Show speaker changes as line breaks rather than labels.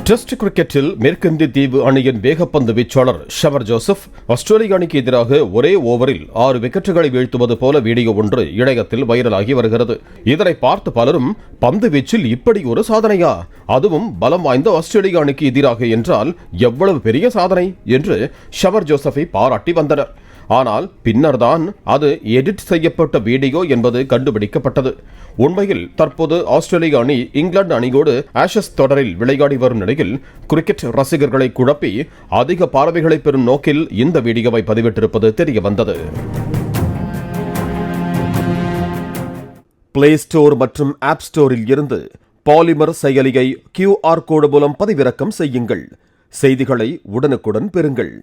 Test கிரிக்கெட்டில் மேற்கிந்திய தீவு அணியின் வேகப்பந்து வீச்சாளர் ஷவர் ஜோசப் ஆஸ்திரேலிய அணிக்கு எதிராக ஒரே ஓவரில் 6 விக்கெட்டுகளை வீழ்த்துவது போல வீடியோ ஒன்று இணையத்தில் வைரலாகி வருகிறது. இதனை பார்த்து பலரும் பந்து வீச்சில் இப்படி ஒரு சாதனையா, அதுவும் பலம் வாய்ந்த ஆஸ்திரேலிய அணிக்கு எதிராக என்றால் எவ்வளவு பெரிய சாதனை என்று ஷவர் ஜோசப்பை பாராட்டி வந்தனர். ஆனால் பின்னர்தான் அது எடிட் செய்யப்பட்ட வீடியோ என்பது கண்டுபிடிக்கப்பட்டது. உண்மையில் தற்போது ஆஸ்திரேலிய அணி இங்கிலாந்து அணியோடு ஆஷஸ் தொடரில் விளையாடி வரும் நிலையில் கிரிக்கெட் ரசிகர்களை குழப்பி அதிக பார்வைகளை பெறும் நோக்கில் இந்த வீடியோவை பதிவிட்டிருப்பது தெரிய வந்தது. பிளே ஸ்டோர் மற்றும் ஆப் ஸ்டோரில் இருந்து பாலிமர் செயலியை QR கோடு மூலம் பதிவிறக்கம் செய்யுங்கள். செய்திகளை உடனுக்குடன் பெறுங்கள்.